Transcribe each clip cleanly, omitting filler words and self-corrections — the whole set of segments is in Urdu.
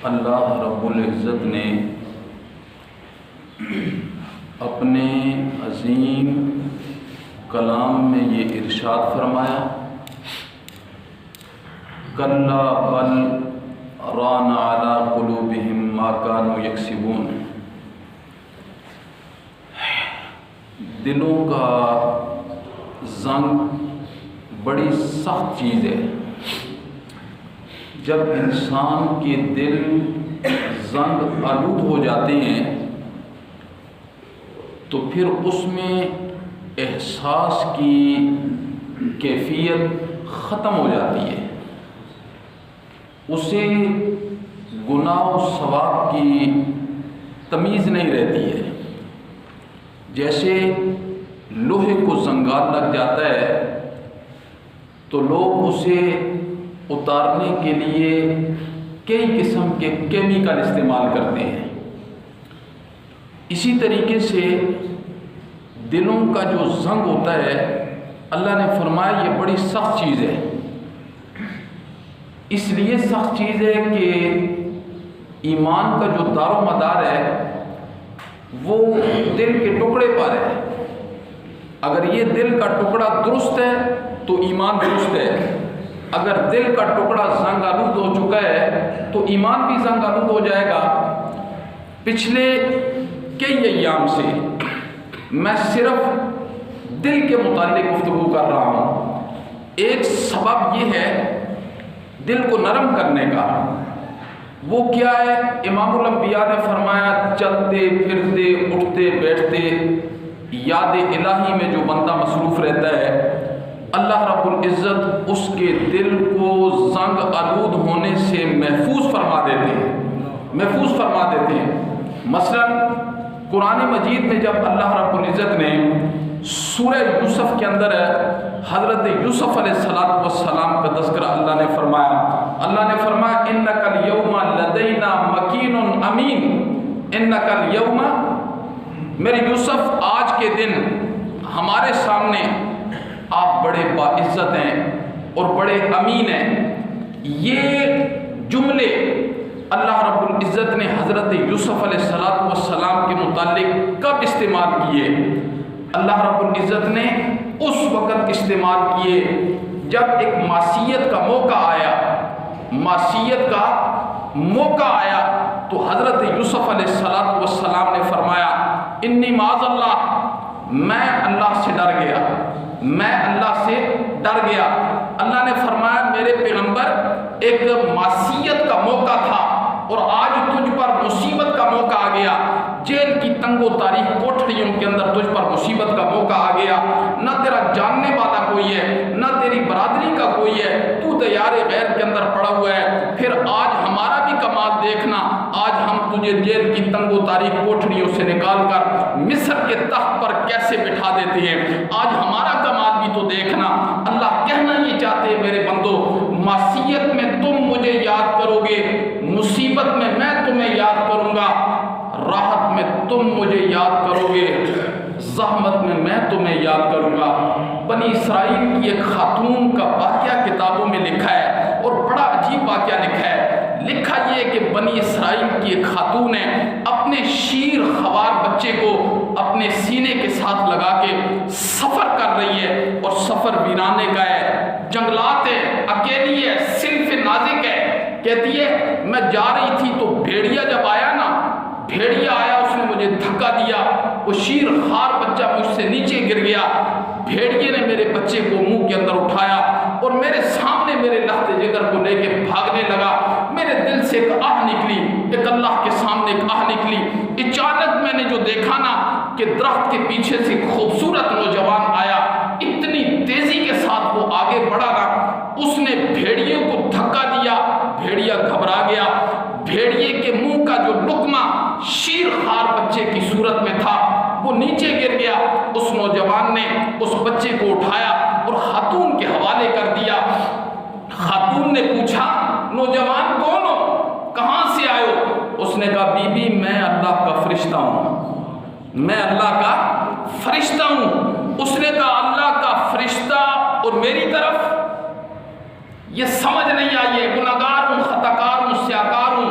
اللہ رب العزت نے اپنے عظیم کلام میں یہ ارشاد فرمایا، کلا بل ران علی قلوبہم ما کانوا یکسبون۔ دلوں کا زنگ بڑی سخت چیز ہے۔ جب انسان کے دل زنگ آلود ہو جاتے ہیں تو پھر اس میں احساس کی کیفیت ختم ہو جاتی ہے، اسے گناہ و ثواب کی تمیز نہیں رہتی ہے۔ جیسے لوہے کو زنگار لگ جاتا ہے تو لوگ اسے اتارنے کے لیے کئی قسم کے کیمیکل استعمال کرتے ہیں۔ اسی طریقے سے دلوں کا جو زنگ ہوتا ہے، اللہ نے فرمایا یہ بڑی سخت چیز ہے۔ اس لیے سخت چیز ہے کہ ایمان کا جو دار و مدار ہے وہ دل کے ٹکڑے پر ہے۔ اگر یہ دل کا ٹکڑا درست ہے تو ایمان درست ہے، اگر دل کا ٹکڑا زنگ آلود ہو چکا ہے تو ایمان بھی زنگ آلود ہو جائے گا۔ پچھلے کئی ایام سے میں صرف دل کے متعلق گفتگو کر رہا ہوں۔ ایک سبب یہ ہے دل کو نرم کرنے کا، وہ کیا ہے؟ امام الانبیاء نے فرمایا چلتے پھرتے اٹھتے بیٹھتے یاد الہی میں جو بندہ مصروف رہتا ہے، اللہ رب العزت اس کے دل کو زنگ آلود ہونے سے محفوظ فرما دیتے ہیں۔ مثلا قرآن مجید میں جب اللہ رب العزت نے سورہ یوسف کے اندر حضرت یوسف علیہ السلام کا تذکرہ اللہ نے فرمایا انک الیوم لدینا مکین امین، انک الیوم، میرے یوسف آج کے دن ہمارے سامنے آپ بڑے باعزت ہیں اور بڑے امین ہیں۔ یہ جملے اللہ رب العزت نے حضرت یوسف علیہ السلام کے متعلق کب استعمال کیے؟ اللہ رب العزت نے اس وقت استعمال کیے جب ایک معصیت کا موقع آیا تو حضرت یوسف علیہ السلام نے فرمایا انی معاذ اللہ، میں اللہ سے ڈر گیا۔ اللہ نے فرمایا میرے پیغمبر، ایک معصیت کا موقع تھا اور آج تجھ پر مصیبت کا موقع آ گیا، جیل کی تنگ و تاریک کوٹھریوں کے اندر تجھ پر مصیبت کا موقع آ گیا، نہ تیرا جاننے والا کوئی ہے نہ تیری برادری کا کوئی ہے، تو دیار غیر کے اندر پڑا ہوا ہے۔ پھر آج ہمارا بھی کمال دیکھنا، آج ہم تجھے جیل کی تنگ و تاریک کوٹھریوں سے نکال کر مصر کے تخت پر کیسے بٹھا دیتے ہیں، آج ہمارا کمال بھی تو دیکھنا۔ اللہ کہنا یہ چاہتے ہیں میرے بندو، معصیت میں تم مجھے یاد کرو گے، مصیبت میں میں تمہیں یاد کروں گا، راحت میں تم مجھے یاد کرو گے، زحمت میں میں تمہیں یاد کروں گا۔ بنی اسرائیل کی ایک خاتون کا واقعہ کتابوں میں لکھا ہے اور بڑا عجیب واقعہ لکھا یہ کہ بنی اسرائیل کی ایک خاتون ہے، اپنے شیر خوار بچے کو اپنے سینے کے ساتھ لگا کے سفر کر رہی ہے، اور سفر ویرانے کا ہے، جنگلات ہے، اکیلی ہے، صنف نازک ہے۔ کہتی ہے میں جا رہی تھی تو بھیڑیا جب آیا اس نے مجھے دھکا دیا، وہ شیر خوار بچہ مجھ سے نیچے گر گیا، بھیڑیے نے میرے بچے کو منہ کے اندر اٹھایا اور میرے سامنے میرے لخت جگر کو لے کے بھاگنے لگا۔ میرے دل سے ایک آہ نکلی، ایک اللہ کے سامنے ایک آہ نکلی۔ اچانک میں نے جو دیکھا نا کہ درخت کے پیچھے سے خوبصورت نوجوان آیا، اتنی تیزی کے ساتھ وہ آگے بڑھا نا، اس نے بھیڑیے کو دھکا دیا، بھیڑیا گھبرا گیا، بھیڑیے کے منہ کا جو لقمہ شیر خوار بچے کی صورت میں تھا وہ نیچے گر گیا۔ اس نوجوان نے اس بچے کو اٹھایا اور خاتون کے حوالے کر دیا۔ خاتون نے پوچھا نوجوان کون ہو، کہاں سے آئے ہو؟ اس نے کہا بی بی میں اللہ کا فرشتہ ہوں۔ اس نے کہا اللہ کا فرشتہ اور میری طرف یہ سمجھ نہیں آئی ہے، گناہگار ہوں، خطاکار ہوں، سیاکار ہوں،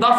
10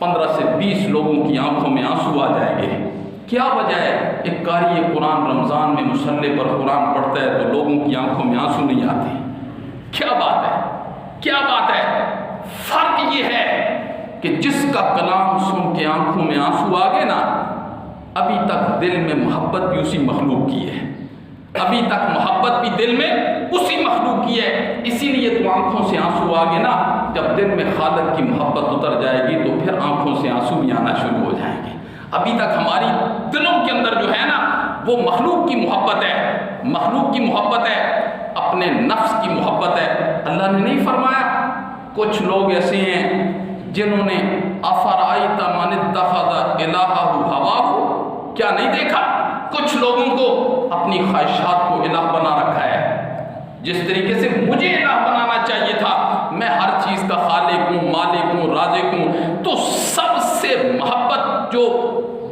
15 سے 20 لوگوں کی آنکھوں میں آنسو آ جائیں گے. کیا وجہ ہے؟ ایک قاری قرآن رمضان میں مصلی پر قرآن پڑھتا ہے تو لوگوں کی آنکھوں میں آنسو نہیں آتے. کیا بات ہے؟ کیا بات ہے؟ فرق یہ ہے کہ جس کا کلام سن کے آنکھوں میں آنسو آ گئے نا، ابھی تک دل میں محبت بھی اسی مخلوق کی ہے، ابھی تک محبت بھی دل میں اسی مخلوق کی ہے. اسی لیے تو آنکھوں سے آنسو آ گئے نا. جب دل میں خالق کی محبت اتر جائے گی تو پھر آنکھوں سے آنسو بھی آنا شروع ہو جائیں گے. ابھی تک ہماری دلوں کے اندر جو ہے نا وہ مخلوق کی محبت ہے، مخلوق کی محبت ہے، اپنے نفس کی محبت ہے. اللہ نے نہیں فرمایا کچھ لوگ ایسے ہیں جنہوں نے افرائیت من اتخذ الہہ ہواہ، کیا نہیں دیکھا کچھ لوگوں کو اپنی خواہشات کو الہ بنا رکھا ہے. جس طریقے سے مجھے الہ بنانا چاہیے تھا، میں ہر چیز کا خالق ہوں، مالک ہوں، رازق ہوں، تو سب سے محبت جو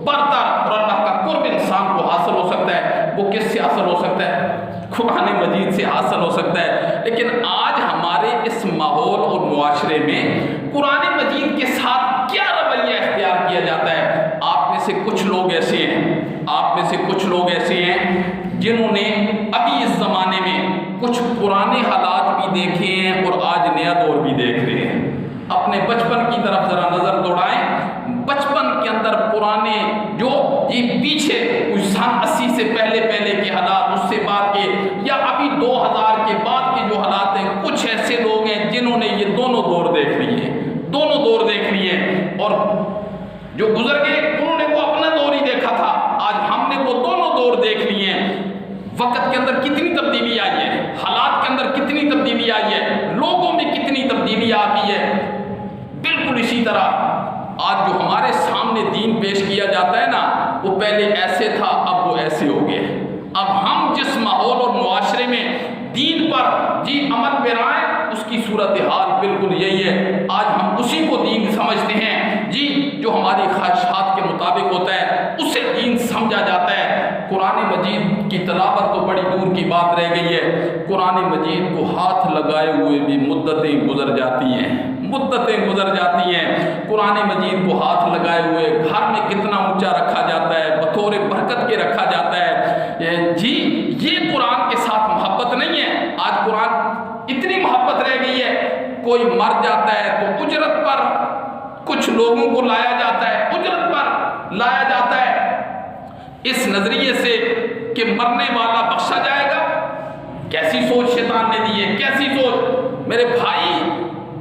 برتر اور اللہ کا قرب انسان کو حاصل ہو سکتا ہے وہ کس سے حاصل ہو سکتا ہے؟ قرآن مجید سے حاصل ہو سکتا ہے. لیکن آج ہمارے اس ماحول اور معاشرے میں قرآن مجید کے ساتھ کیا رویہ اختیار کیا جاتا ہے؟ آپ میں سے کچھ لوگ ایسے ہیں، آپ میں سے کچھ لوگ ایسے ہیں جنہوں نے ابھی اس زمانے میں کچھ پرانے حالات بھی دیکھے ہیں اور آج نیا دور بھی دیکھ رہے ہیں. اپنے بچپن کی طرف ذرا نظر دوڑائیں. بچپن کے اندر پرانے جو پیچھے سن 80 سے پہلے کے حالات، اس سے بعد کے یا ابھی 2000 کے بعد کے جو حالات ہیں، کچھ ایسے لوگ ہیں جنہوں نے یہ دونوں دور دیکھ لیے، دونوں دور دیکھ لیے. اور جو گزر گئے انہوں نے وہ اپنا دور ہی دیکھا تھا، آج ہم نے وہ دونوں دور دیکھ لیے ہیں. وقت کے اندر کتنی تبدیلی آئی ہے، حالات کے اندر کتنی تبدیلی آئی ہے، لوگوں میں کتنی تبدیلی آ گئی ہے. بالکل اسی طرح آج جو ہمارے سامنے دین پیش کیا جاتا ہے نا، وہ پہلے ایسے تھا، اب وہ ایسے ہو گئے. اب ہم جس ماحول اور معاشرے میں دین پر عمل پیرائیں، اس کی صورتحال بالکل یہی ہے. آج ہم اسی کو دین سمجھتے ہیں جو ہماری خواہشات کے مطابق ہوتا ہے اسے دین سمجھا جاتا ہے. قرآن مجید کی تلاوت تو بڑی دور کی بات رہ گئی ہے. قرآن مجید کو ہاتھ لگائے ہوئے بھی مدتیں گزر جاتی ہیں، مدتیں گزر جاتی ہیں. قرآن مجید کو ہاتھ لگائے ہوئے گھر میں کتنا اونچا رکھا جاتا ہے، بطور برکت کے رکھا جاتا ہے. یہ قرآن کے ساتھ محبت نہیں ہے. آج قرآن اتنی محبت رہ گئی ہے، کوئی مر جاتا ہے تو اجرت پر کچھ لوگوں کو لایا جاتا ہے، اجرت پر لایا جاتا ہے اس نظریے سے کہ مرنے والا بخشا جائے گا. کیسی سوچ شیطان نے دی ہے، کیسی سوچ میرے بھائی.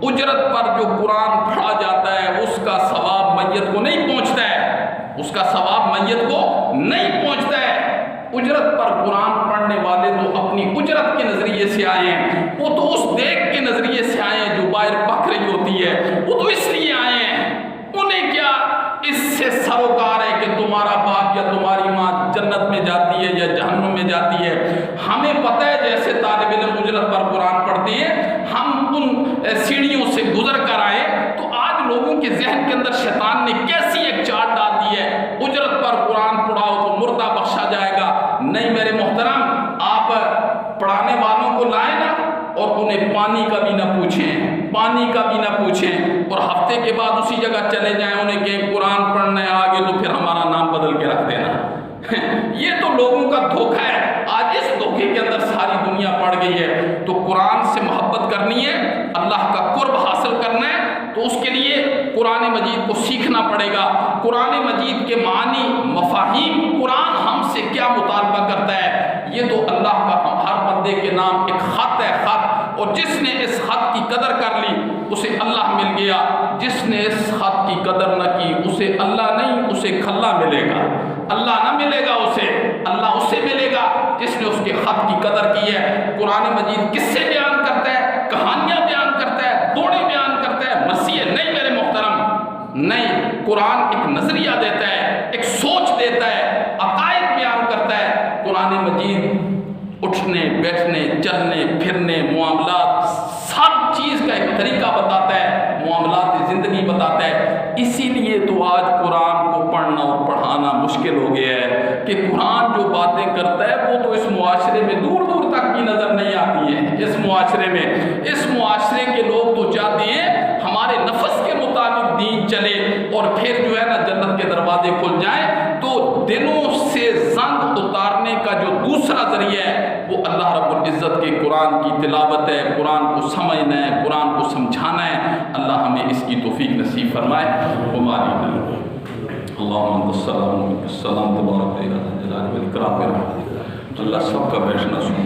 اجرت پر جو قرآن پڑھا جاتا ہے اس کا ثواب میت کو نہیں پہنچتا ہے، اس کا ثواب میت کو نہیں پہنچتا ہے. اجرت پر قرآن پڑھنے والے تو اپنی اجرت کے نظریے سے آئے ہیں، وہ تو اس دیکھ کے نظریے سے آئے ہیں جو باہر پک رہی ہوتی ہے، وہ تو اس لیے آئے ہیں. انہیں کیا اس سے سروکار ہے کہ تمہارا باپ یا تمہاری ماں جنت میں جاتی ہے یا جہنم میں جاتی ہے. ہمیں پتہ ہے جیسے طالب علم اجرت پر قرآن پڑھتے ہیں، ہم ان سیڑھیوں سے گزر کر آئے. تو آج لوگوں کے ذہن کے اندر شیطان نے کیسی ایک چاٹ ڈال دی ہے، اجرت پر قرآن پڑھاؤ تو مردہ بخشا جائے گا. نہیں میرے محترم، آپ پڑھانے والوں کو لائیں نا اور انہیں پانی کا بھی نہ پوچھیں، پانی کا بھی نہ پوچھیں، اور ہفتے کے بعد اسی جگہ چلے جائیں، انہیں کہ قرآن پڑھنے آگے تو پھر ہمارا نام بدل کے رکھ دینا. یہ تو لوگوں کا دھوکہ ہے. آج اس دھوکے کے اندر ساری دنیا پڑ گئی ہے. تو قرآن سے محبت کرنی ہے، اللہ کا قرب حاصل کرنا ہے، تو اس کے لیے قرآن مجید کو سیکھنا پڑے گا. قرآن مجید کے معنی، مفاہیم، قرآن ہم سے کیا مطالبہ کرتا ہے، یہ تو اللہ کا ہر بندے کے نام ایک خط ہے، خط. اور جس نے اس خط کی قدر کر لی اسے اللہ مل گیا، جس نے اس خط کی قدر نہ کی اسے اللہ نہیں، اسے کھلا ملے گا. اللہ نہ ملے گا اسے، اللہ اسے ملے گا جس نے اس کے خط کی قدر کی ہے. قرآن مجید کس سے بیان کرتا ہے؟ کہانیاں بیان کرتا ہے، دوڑے بیان کرتا ہے، مسیح نہیں میرے محترم، نہیں. قرآن ایک نظریہ دیتا ہے، ایک سوچ دیتا ہے، عقائد بیان کرتا ہے. قرآن مجید اٹھنے بیٹھنے چلنے پھرنے معاملات سب چیز کا ایک طریقہ بتاتا ہے، معاملات زندگی بتاتا ہے. اسی لیے تو آج قرآن کو پڑھنا اور پڑھانا مشکل ہو گیا ہے کہ قرآن جو باتیں کرتا ہے وہ تو اس معاشرے میں دور دور تک بھی نظر نہیں آتی ہے. اس معاشرے کے لوگ تو چاہتے ہیں ہمارے نفس کے مطابق دین چلے اور دروازے کھل جائیں تو دلوں سے زنگ اتارنے کا جو دوسرا ذریعہ ہے وہ اللہ رب العزت کے قرآن کی تلاوت ہے، قرآن کو سمجھنا ہے، قرآن کو سمجھانا ہے۔ اللہ ہمیں اس کی توفیق نصیب فرمائے۔ اللہم انت السلام و منک السلام تبارک یا ذا الجلال والاکرام۔ اللہ سب کا بیٹھنا سن